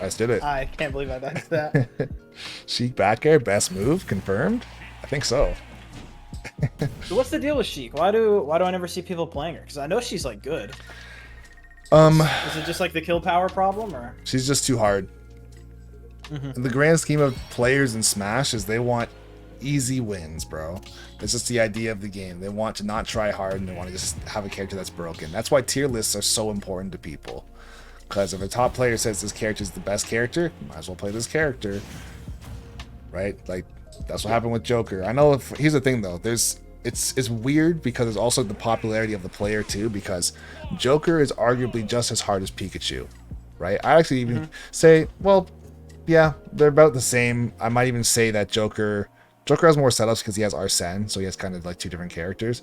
I just did it. I can't believe I did that. Sheik back air, best move, confirmed? I think so. So what's the deal with Sheik? Why do I never see people playing her? Because I know she's like good. Um, Is it just like the kill power problem, or? she's just too hard. In the grand scheme of players in Smash is they want easy wins, bro. That's just the idea of the game. They want to not try hard and they want to just have a character that's broken. That's why tier lists are so important to people. Because if a top player says this character is the best character, might as well play this character. Right? Like, that's what happened with Joker. I know here's the thing though, it's weird because there's also the popularity of the player too, because Joker is arguably just as hard as Pikachu. Right? I actually even say, well, yeah, they're about the same. I might even say that Joker has more setups because he has Arsene, so he has kind of like two different characters.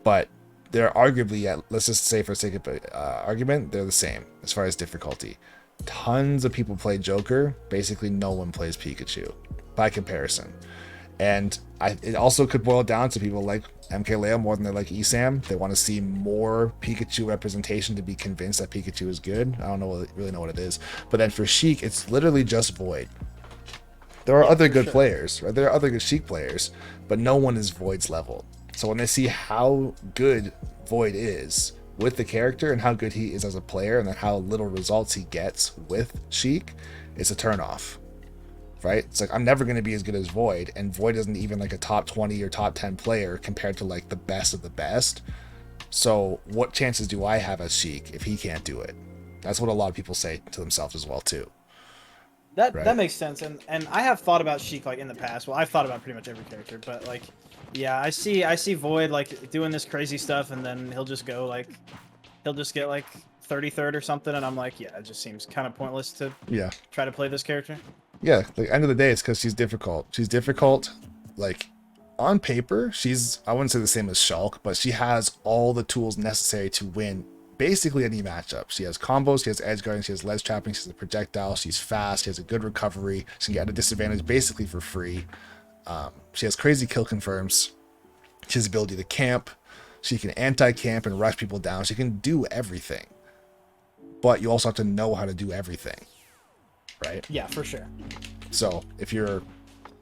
But they're arguably, let's just say for sake of argument, they're the same as far as difficulty. Tons of people play Joker. Basically, no one plays Pikachu by comparison. And it also could boil down to people like MKLeo more than they like ESAM. They want to see more Pikachu representation to be convinced that Pikachu is good. I don't really know what it is. But then for Sheik, it's literally just Void. There are other good players, right? There are other good Sheik players, but no one is Void's level. So when they see how good Void is with the character and how good he is as a player and then how little results he gets with Sheik, it's a turnoff. Right? It's like I'm never going to be as good as Void, and Void isn't even like a top 20 or top 10 player compared to like the best of the best. So what chances do I have as Sheik if he can't do it? That's what a lot of people say to themselves as well too. That Right? makes sense, and I have thought about Sheik like in the past. Well, I've thought about pretty much every character, but like, yeah, I see Void like doing this crazy stuff, and then he'll just get like 33rd or something, and I'm like, yeah, it just seems kind of pointless to Yeah. try to play this character. Yeah. The end of the day, it's because she's difficult. She's difficult. Like on paper, I wouldn't say the same as Shulk, but she has all the tools necessary to win basically any matchup. She has combos, she has edge guarding, she has ledge trapping, she has a projectile, she's fast, she has a good recovery, she can get at a disadvantage basically for free. She has crazy kill confirms. She has the ability to camp. She can anti-camp and rush people down. She can do everything. But you also have to know how to do everything. Right? Yeah, for sure. So if you're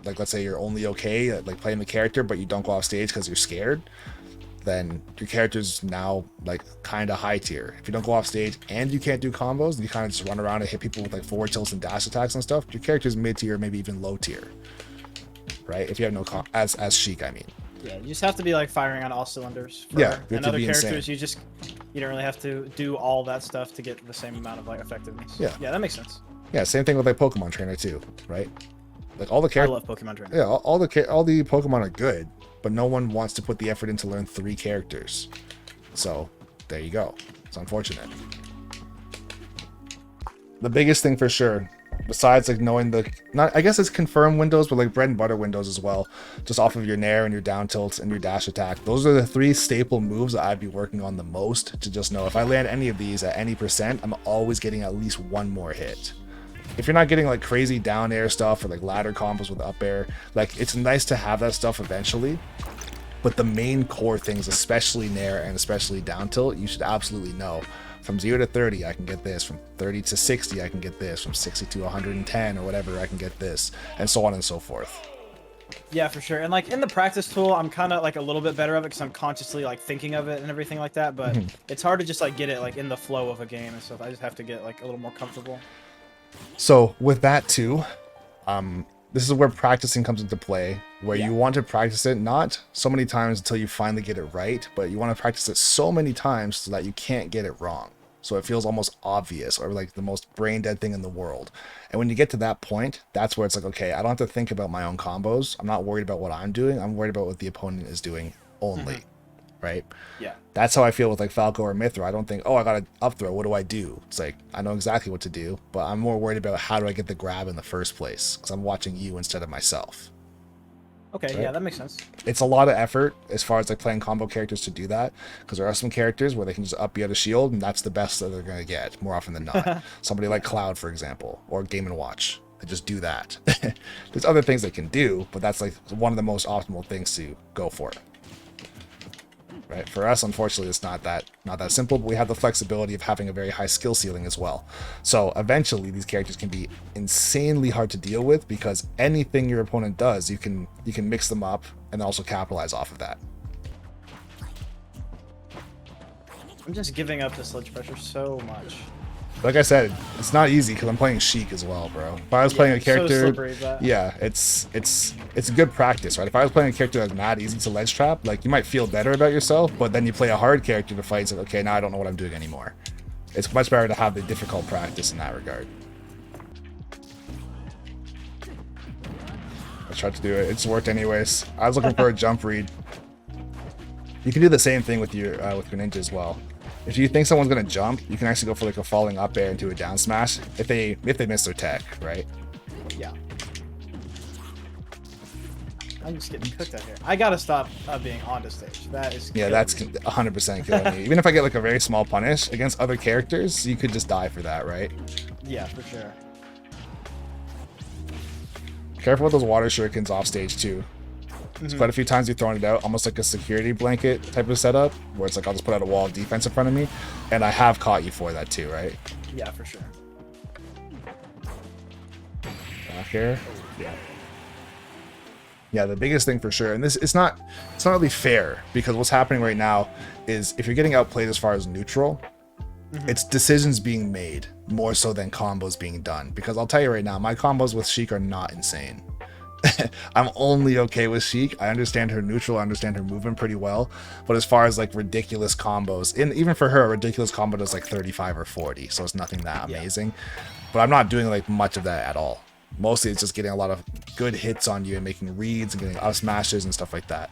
like, let's say you're only okay at like playing the character, but you don't go off stage because you're scared, then your character's now like kind of high tier. If you don't go off stage and you can't do combos, and you kind of just run around and hit people with like forward tilts and dash attacks and stuff, your character's mid tier, maybe even low tier. Right? If you have no as Sheik, I mean. Yeah, you just have to be like firing on all cylinders. For Yeah, her. you have And to other be characters, insane. you don't really have to do all that stuff to get the same amount of like effectiveness. Yeah. Yeah, that makes sense. Yeah, same thing with like Pokemon Trainer too, right? Like all the I characters, love Pokemon Trainer. yeah, all the Pokemon are good, but no one wants to put the effort in to learn 3 characters. So there you go. It's unfortunate. The biggest thing for sure, besides like knowing I guess it's confirmed windows, but like bread and butter windows as well, just off of your nair and your down tilts and your dash attack. Those are the 3 staple moves that I'd be working on the most to just know if I land any of these at any percent, I'm always getting at least one more hit. If you're not getting like crazy down air stuff or like ladder combos with up air, like it's nice to have that stuff eventually. But the main core things, especially nair and especially down tilt, you should absolutely know. From 0 to 30, I can get this. From 30 to 60, I can get this. From 60 to 110 or whatever, I can get this. And so on and so forth. Yeah, for sure. And like in the practice tool, I'm kind of like a little bit better of it because I'm consciously like thinking of it and everything like that. But it's hard to just like get it like in the flow of a game and stuff. I just have to get like a little more comfortable. So with that too, this is where practicing comes into play, where you want to practice it not so many times until you finally get it right, but you want to practice it so many times so that you can't get it wrong. So it feels almost obvious or like the most brain dead thing in the world. And when you get to that point, that's where it's like, okay, I don't have to think about my own combos. I'm not worried about what I'm doing. I'm worried about what the opponent is doing only. Right? Yeah. That's how I feel with like Falco or Mithra. I don't think, oh, I got an up throw. What do I do? It's like, I know exactly what to do, but I'm more worried about how do I get the grab in the first place because I'm watching you instead of myself. Okay. Right? Yeah, that makes sense. It's a lot of effort as far as like playing combo characters to do that because there are some characters where they can just up you at a shield and that's the best that they're going to get more often than not. Somebody like Cloud, for example, or Game & Watch. They just do that. There's other things they can do, but that's like one of the most optimal things to go for. right? For us, unfortunately, it's not that simple, but we have the flexibility of having a very high skill ceiling as well. So eventually these characters can be insanely hard to deal with because anything your opponent does, you can mix them up and also capitalize off of that. I'm just giving up the sledge pressure so much. Like I said, it's not easy because I'm playing Sheik as well, bro. If I was playing a character, so slippery, but... yeah, it's good practice, right? If I was playing a character that's mad easy to ledge trap, like you might feel better about yourself, but then you play a hard character to fight, it's like, okay, now I don't know what I'm doing anymore. It's much better to have the difficult practice in that regard. I tried to do it. It's worked anyways. I was looking for a jump read. You can do the same thing with your ninja as well. If you think someone's gonna jump, you can actually go for like a falling up air into a down smash if they miss their tech, right? Yeah. I'm just getting cooked out here. I gotta stop being on the stage. That is. Yeah, that's 100% killing me. Even if I get like a very small punish against other characters, you could just die for that, right? Yeah, for sure. Careful with those water shurikens off stage too. It's quite a few times you've thrown it out, almost like a security blanket type of setup, where it's like I'll just put out a wall of defense in front of me, and I have caught you for that too, right? Yeah, for sure. Back here, yeah. Yeah, the biggest thing for sure, and it's not really fair because what's happening right now is if you're getting outplayed as far as neutral, it's decisions being made more so than combos being done. Because I'll tell you right now, my combos with Sheik are not insane. I'm only okay with Sheik. I understand her neutral, I understand her movement pretty well, but as far as like ridiculous combos, and even for her, a ridiculous combo does like 35 or 40, so it's nothing that amazing. But I'm not doing like much of that at all. Mostly it's just getting a lot of good hits on you and making reads and getting up smashes and stuff like that.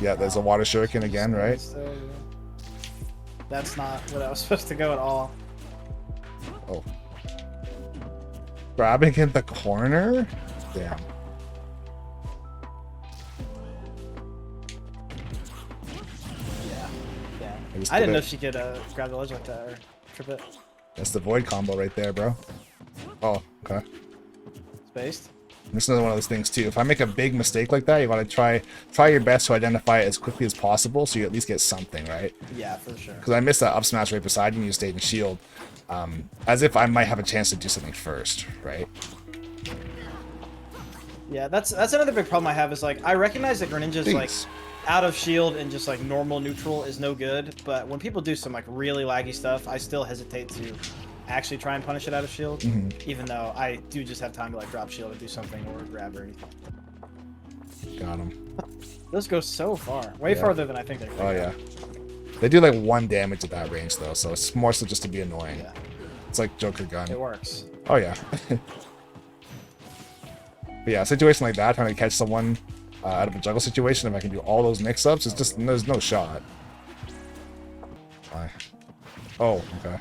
Yeah, there's a water shuriken again, right? That's not what I was supposed to go at all. Oh. Grabbing in the corner? Damn. Yeah. I didn't know she could grab the ledge like that or trip it. That's the void combo right there, bro. Oh, okay. Spaced. This is another one of those things too. If I make a big mistake like that, you want to try your best to identify it as quickly as possible, so you at least get something, right? Yeah, for sure. Because I missed that up smash right beside you, and you stayed in shield, as if I might have a chance to do something first, right? Yeah, that's another big problem I have is like I recognize that Greninja's like out of shield and just like normal neutral is no good, but when people do some like really laggy stuff, I still hesitate to actually try and punish it out of shield, even though I do just have time to like drop shield and do something or grab or anything. Got him. Those go so far, way farther than I think they're going. Oh yeah, they do like 1 damage at that range though, so it's more so just to be annoying. Yeah. It's like Joker gun. It works. Oh yeah. But yeah, a situation like that, trying to catch someone out of a juggle situation, if I can do all those mix-ups, it's just there's no shot. Why? Oh, okay.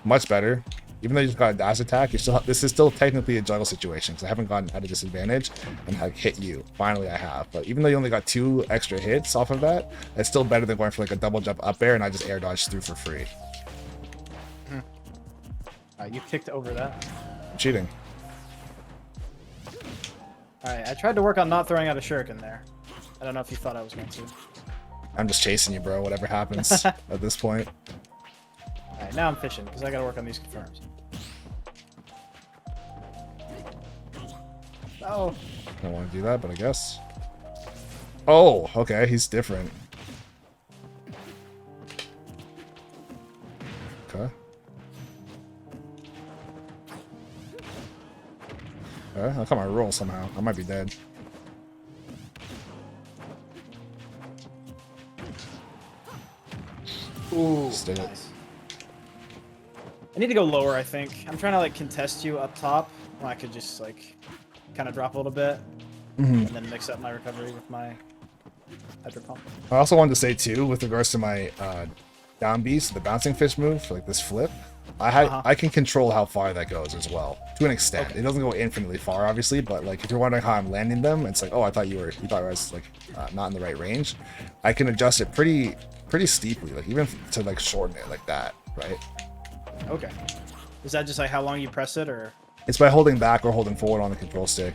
Much better. Even though you just got a dash attack, this is still technically a juggle situation because I haven't gotten at a disadvantage and like hit you. Finally, I have. But even though you only got 2 extra hits off of that, it's still better than going for like a double jump up air and I just air dodge through for free. You kicked over that. I'm cheating. Alright, I tried to work on not throwing out a shuriken there. I don't know if you thought I was going to. I'm just chasing you, bro. Whatever happens at this point. Alright, now I'm fishing, because I gotta work on these confirms. Oh! I don't want to do that, but I guess. Oh, okay, he's different. Okay. Okay, I'll cut my roll somehow. I might be dead. Ooh, Stay it. nice. I need to go lower, I think. I'm trying to like contest you up top. Well, I could just like kind of drop a little bit and then mix up my recovery with my hyper pump. I also wanted to say too, with regards to my down beast, the bouncing fish move, like this flip, I can control how far that goes as well, to an extent. Okay. It doesn't go infinitely far, obviously, but like if you're wondering how I'm landing them, it's like, oh, you thought I was like not in the right range. I can adjust it pretty steeply, like even to like shorten it like that, right? Okay. Is that just like how long you press it, or? It's by holding back or holding forward on the control stick.